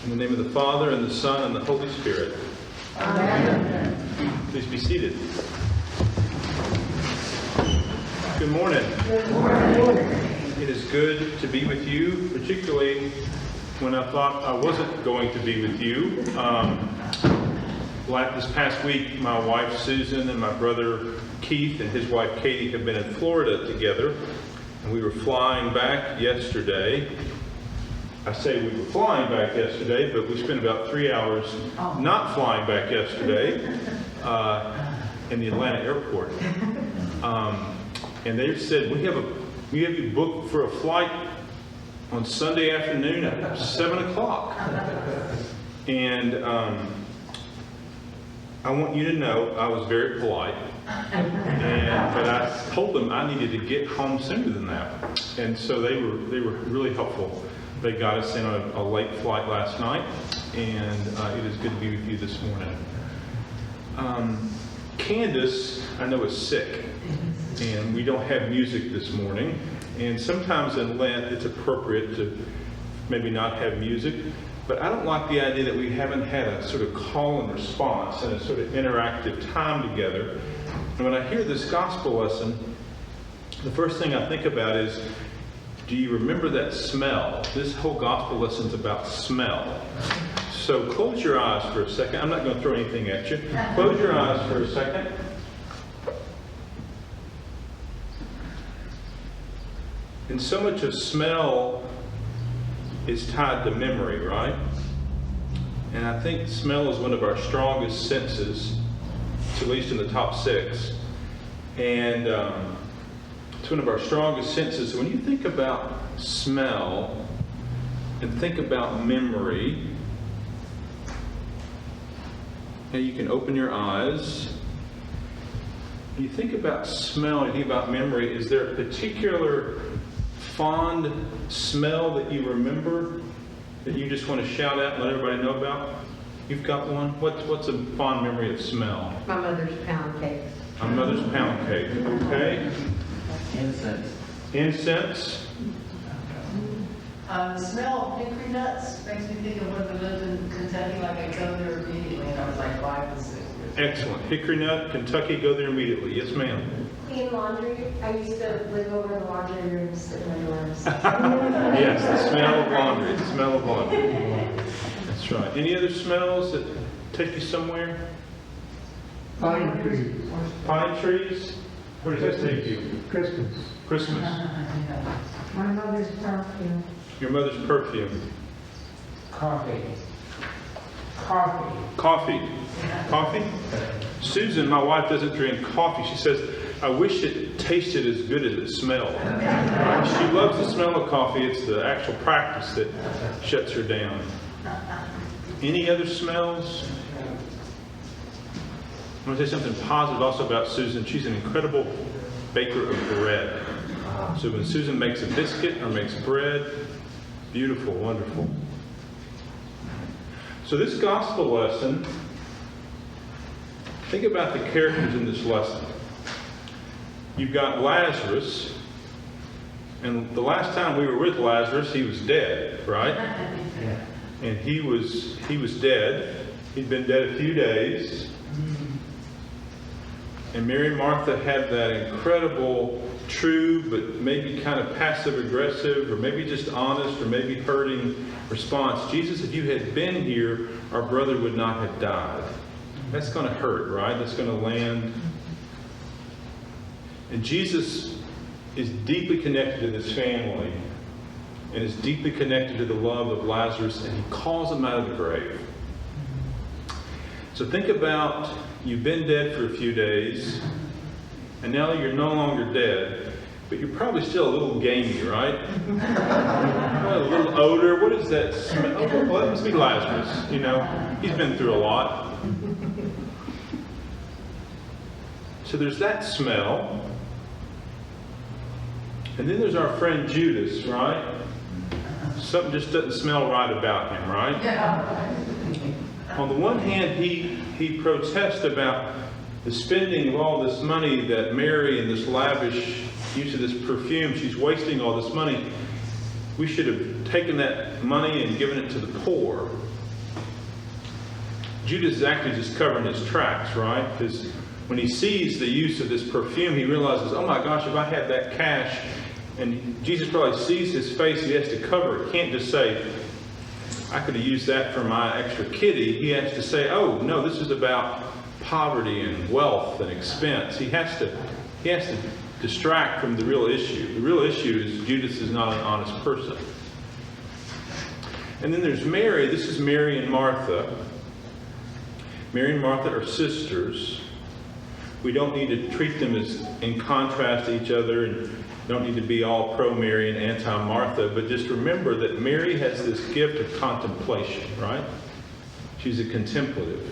In the name of the Father, and the Son, and the Holy Spirit. Amen. Please be seated. Good morning. Good morning. It is good to be with you, particularly when I thought I wasn't going to be with you. This past week, my wife Susan and my brother Keith and his wife Katie have been in Florida together, and we were flying back yesterday. I say we were flying back yesterday, but we spent about 3 hours not flying back yesterday in the Atlanta airport. And they said, we have you booked for a flight on Sunday afternoon at 7 o'clock. And I want you to know I was very polite. But I told them I needed to get home sooner than that. And so they were really helpful. They got us in on a late flight last night, and it is good to be with you this morning. Candace, I know, is sick, and we don't have music this morning. And sometimes in Lent, it's appropriate to maybe not have music, but I don't like the idea that we haven't had a sort of call and response and a sort of interactive time together. And when I hear this gospel lesson, the first thing I think about is, do you remember that smell? This whole gospel lesson is about smell. So close your eyes for a second. I'm not going to throw anything at you. Close your eyes for a second. And so much of smell is tied to memory, right? And I think smell is one of our strongest senses, at least in the top 6. And it's one of our strongest senses. So when you think about smell and think about memory, and you can open your eyes. When you think about smell, you think about memory, is there a particular fond smell that you remember that you just want to shout out and let everybody know about? You've got one? What's a fond memory of smell? My mother's pound cakes. My mother's pound cake. Okay. Incense. Incense. The smell of hickory nuts makes me think of when we lived in Kentucky, like I go there immediately, and I was like 5 and 6 years old. Excellent. Hickory nut, Kentucky, go there immediately. Yes, ma'am. Clean laundry. I used to live over in the laundry room, sit in my dorms. Yes, the smell of laundry. The smell of laundry. That's right. Any other smells that take you somewhere? Pine trees. Pine trees? Where does that take you? Christmas. Christmas. My mother's perfume. Your mother's perfume. Coffee. Coffee. Coffee? Susan, my wife, doesn't drink coffee. She says, I wish it tasted as good as it smelled. She loves the smell of coffee. It's the actual practice that shuts her down. Any other smells? I want to say something positive also about Susan. She's an incredible baker of bread. So when Susan makes a biscuit or makes bread, beautiful, wonderful. So this gospel lesson, think about the characters in this lesson. You've got Lazarus, and the last time we were with Lazarus, he was dead, right? And he was dead. He'd been dead a few days. And Mary and Martha had that incredible, true, but maybe kind of passive-aggressive, or maybe just honest, or maybe hurting response. Jesus, if you had been here, our brother would not have died. That's going to hurt, right? That's going to land. And Jesus is deeply connected to this family, and is deeply connected to the love of Lazarus, and he calls him out of the grave. So think about, you've been dead for a few days, and now you're no longer dead, but you're probably still a little gamey, right? A little odor. What is that smell? Oh, well, that must be Lazarus. You know, he's been through a lot. So there's that smell. And then there's our friend Judas, right? Something just doesn't smell right about him, right? Yeah. On the one hand, he protests about the spending of all this money that Mary and this lavish use of this perfume, she's wasting all this money. We should have taken that money and given it to the poor. Judas is actually just covering his tracks, right? Because when he sees the use of this perfume, he realizes, oh my gosh, if I had that cash, and Jesus probably sees his face, he has to cover it. He can't just say, I could have used that for my extra kitty. He has to say, oh no, this is about poverty and wealth and expense. He has to distract from the real issue. The real issue is Judas is not an honest person. And then there's Mary. This is Mary and Martha. Mary and Martha are sisters. We don't need to treat them as in contrast to each other, and don't need to be all pro-Mary and anti-Martha, but just remember that Mary has this gift of contemplation, right? She's a contemplative.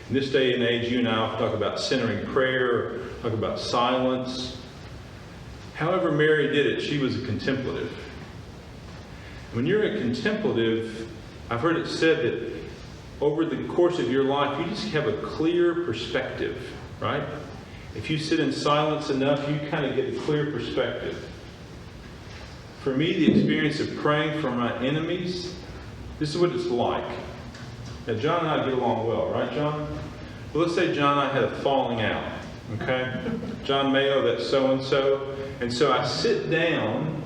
In this day and age, you and I often talk about centering prayer, talk about silence. However Mary did it, she was a contemplative. When you're a contemplative, I've heard it said that over the course of your life, you just have a clear perspective, right? If you sit in silence enough, you kind of get a clear perspective. For me, the experience of praying for my enemies, this is what it's like. Now, John and I get along well, right, John? Well, let's say John and I had a falling out, okay? John Mayo, that's so-and-so. And so I sit down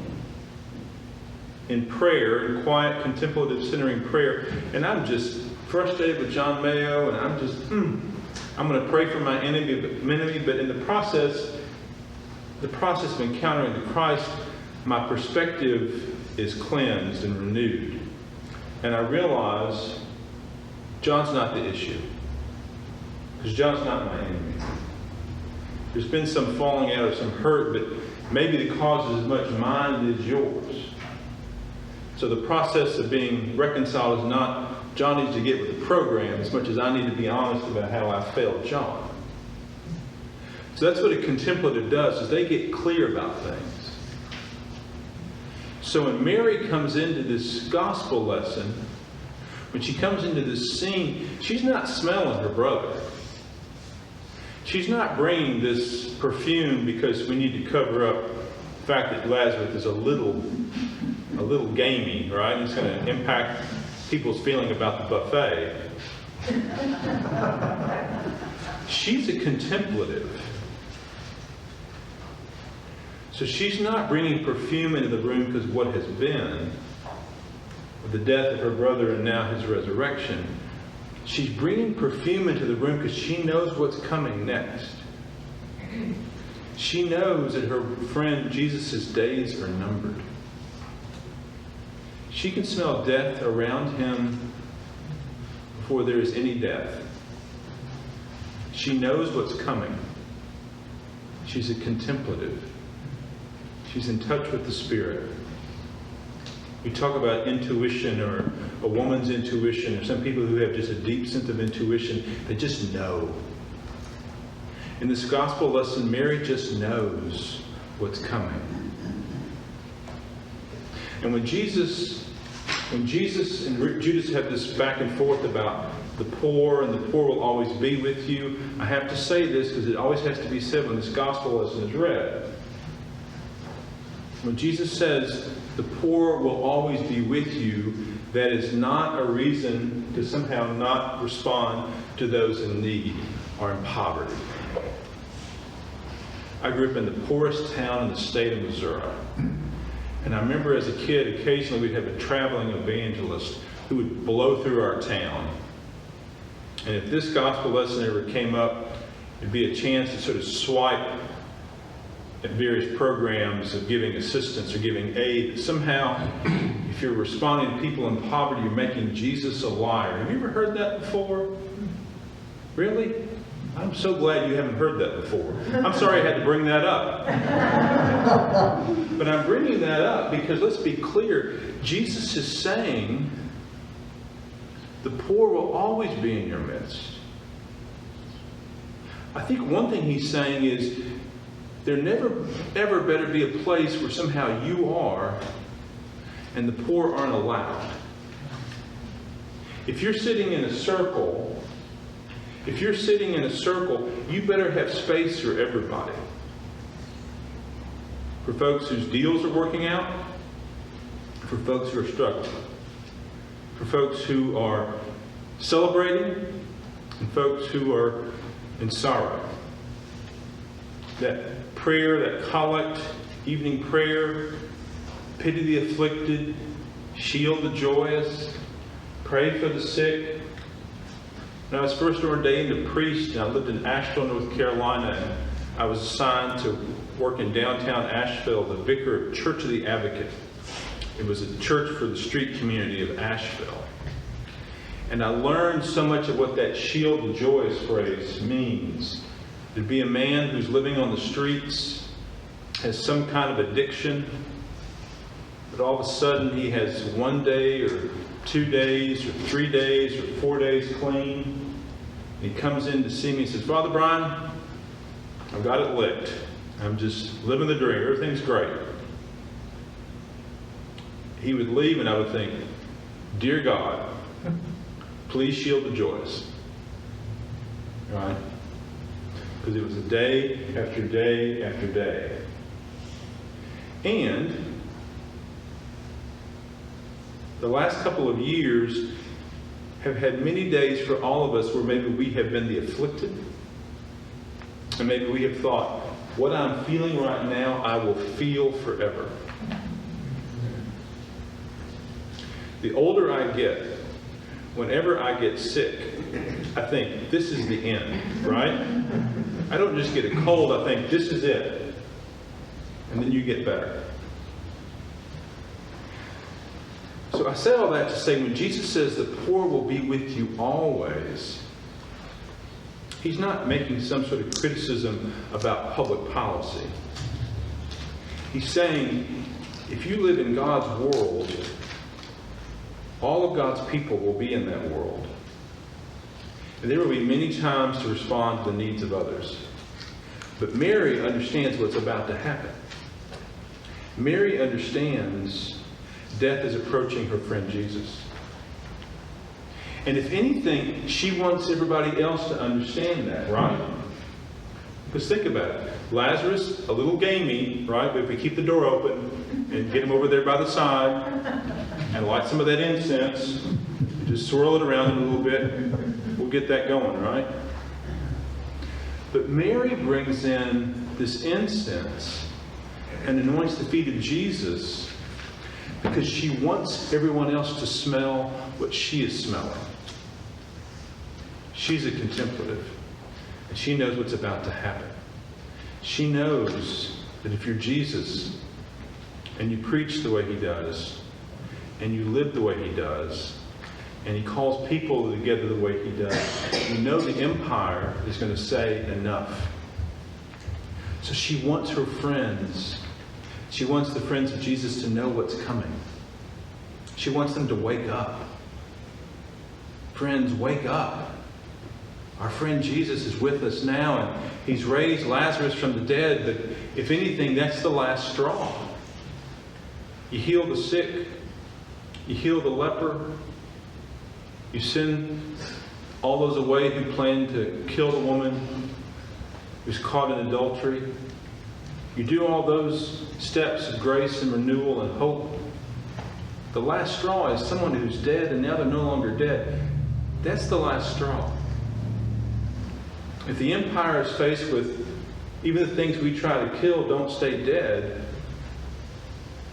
in prayer, in quiet, contemplative, centering prayer, and I'm just frustrated with John Mayo, and I'm just, I'm going to pray for my enemy, but in the process of encountering the Christ, my perspective is cleansed and renewed. And I realize John's not the issue, because John's not my enemy. There's been some falling out or some hurt, but maybe the cause is as much mine as yours. So the process of being reconciled is not John needs to get with the program as much as I need to be honest about how I failed John. So that's what a contemplative does, is they get clear about things. So when Mary comes into this gospel lesson, when she comes into this scene, she's not smelling her brother. She's not bringing this perfume because we need to cover up the fact that Lazarus is a little gamey, right? It's going to impact people's feeling about the buffet. She's a contemplative. So she's not bringing perfume into the room because of what has been, the death of her brother and now his resurrection. She's bringing perfume into the room because she knows what's coming next. She knows that her friend Jesus' days are numbered. She can smell death around him before there is any death. She knows what's coming. She's a contemplative. She's in touch with the Spirit. We talk about intuition, or a woman's intuition, or some people who have just a deep sense of intuition. They just know. In this gospel lesson, Mary just knows what's coming. And when Jesus and Judas had this back and forth about the poor, and the poor will always be with you, I have to say this because it always has to be said when this gospel lesson is read. When Jesus says, the poor will always be with you, that is not a reason to somehow not respond to those in need or in poverty. I grew up in the poorest town in the state of Missouri. And I remember as a kid, occasionally we'd have a traveling evangelist who would blow through our town. And if this gospel lesson ever came up, it'd be a chance to sort of swipe at various programs of giving assistance or giving aid. Somehow, if you're responding to people in poverty, you're making Jesus a liar. Have you ever heard that before? Really? I'm so glad you haven't heard that before. I'm sorry I had to bring that up. But I'm bringing that up because let's be clear. Jesus is saying the poor will always be in your midst. I think one thing he's saying is there never, ever better be a place where somehow you are and the poor aren't allowed. If you're sitting in a circle, you better have space for everybody. For folks whose deals are working out, for folks who are struggling, for folks who are celebrating and folks who are in sorrow. That prayer, that collect, evening prayer, pity the afflicted, shield the joyous, pray for the sick. When I was first ordained a priest, and I lived in Asheville, North Carolina, and I was assigned to work in downtown Asheville, the vicar of Church of the Advocate. It was a church for the street community of Asheville. And I learned so much of what that shield the joyous phrase means. To be a man who's living on the streets, has some kind of addiction, but all of a sudden he has 1 day or 2 days or 3 days or 4 days clean. And he comes in to see me and says, Father Brian, I've got it licked. I'm just living the dream. Everything's great. He would leave and I would think, dear God, please shield the joyous. Right? Because it was a day after day after day. And the last couple of years have had many days for all of us where maybe we have been the afflicted. And maybe we have thought, what I'm feeling right now, I will feel forever. The older I get, whenever I get sick, I think, this is the end, right? I don't just get a cold, I think, this is it. And then you get better. So I say all that to say, when Jesus says the poor will be with you always, he's not making some sort of criticism about public policy. He's saying, if you live in God's world, all of God's people will be in that world. And there will be many times to respond to the needs of others. But Mary understands what's about to happen. Mary understands death is approaching her friend Jesus. And if anything, she wants everybody else to understand that, right? Because think about it. Lazarus, a little gamey, right? But if we keep the door open and get him over there by the side and light some of that incense, just swirl it around a little bit, we'll get that going, right? But Mary brings in this incense and anoints the feet of Jesus because she wants everyone else to smell what she is smelling. She's a contemplative, and she knows what's about to happen. She knows that if you're Jesus and you preach the way he does, and you live the way he does, and he calls people together the way he does, you know the empire is going to say enough. So she wants her friends. She wants the friends of Jesus to know what's coming. She wants them to wake up. Friends, wake up. Our friend Jesus is with us now, and he's raised Lazarus from the dead, but if anything, that's the last straw. You heal the sick. You heal the leper. You send all those away who planned to kill the woman who's caught in adultery. You do all those steps of grace and renewal and hope. The last straw is someone who's dead and now they're no longer dead. That's the last straw. If the empire is faced with even the things we try to kill don't stay dead,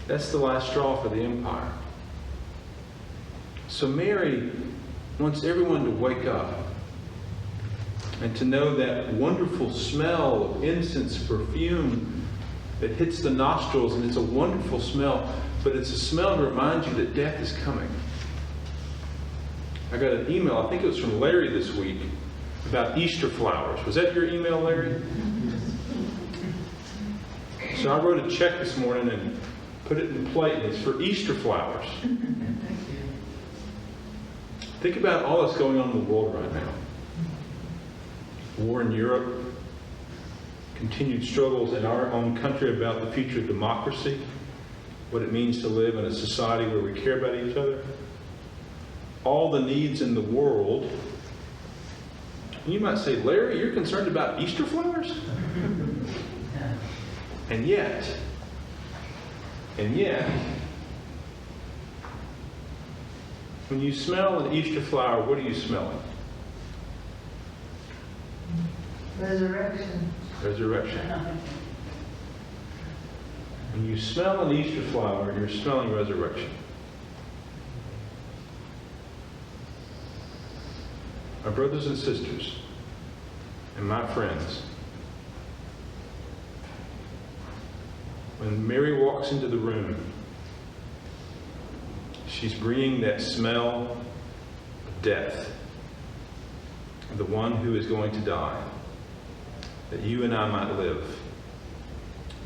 that's the last straw for the empire. So Mary wants everyone to wake up and to know that wonderful smell of incense, perfume that hits the nostrils, and it's a wonderful smell, but it's a smell to remind you that death is coming. I got an email, I think it was from Larry this week, about Easter flowers. Was that your email, Larry? So I wrote a check this morning and put it in plate, and it's for Easter flowers. Think about all that's going on in the world right now. War in Europe, continued struggles in our own country about the future of democracy, what it means to live in a society where we care about each other. All the needs in the world. And you might say, Larry, you're concerned about Easter flowers? And yet, When you smell an Easter flower, what are you smelling? Resurrection. Resurrection. When you smell an Easter flower, you're smelling resurrection. My brothers and sisters, and my friends, when Mary walks into the room, she's bringing that smell of death, of the one who is going to die, that you and I might live,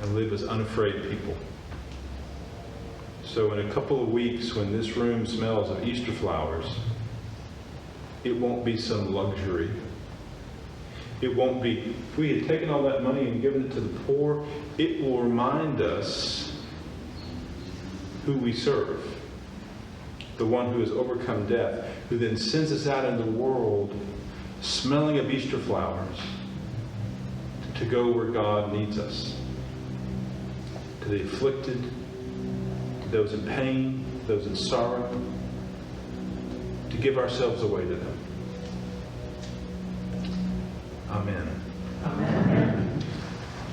and live as unafraid people. So in a couple of weeks, when this room smells of Easter flowers, it won't be some luxury. It won't be, if we had taken all that money and given it to the poor, it will remind us who we serve. The one who has overcome death, who then sends us out into the world smelling of Easter flowers to go where God needs us. To the afflicted, to those in pain, those in sorrow, to give ourselves away to them. Amen. Amen.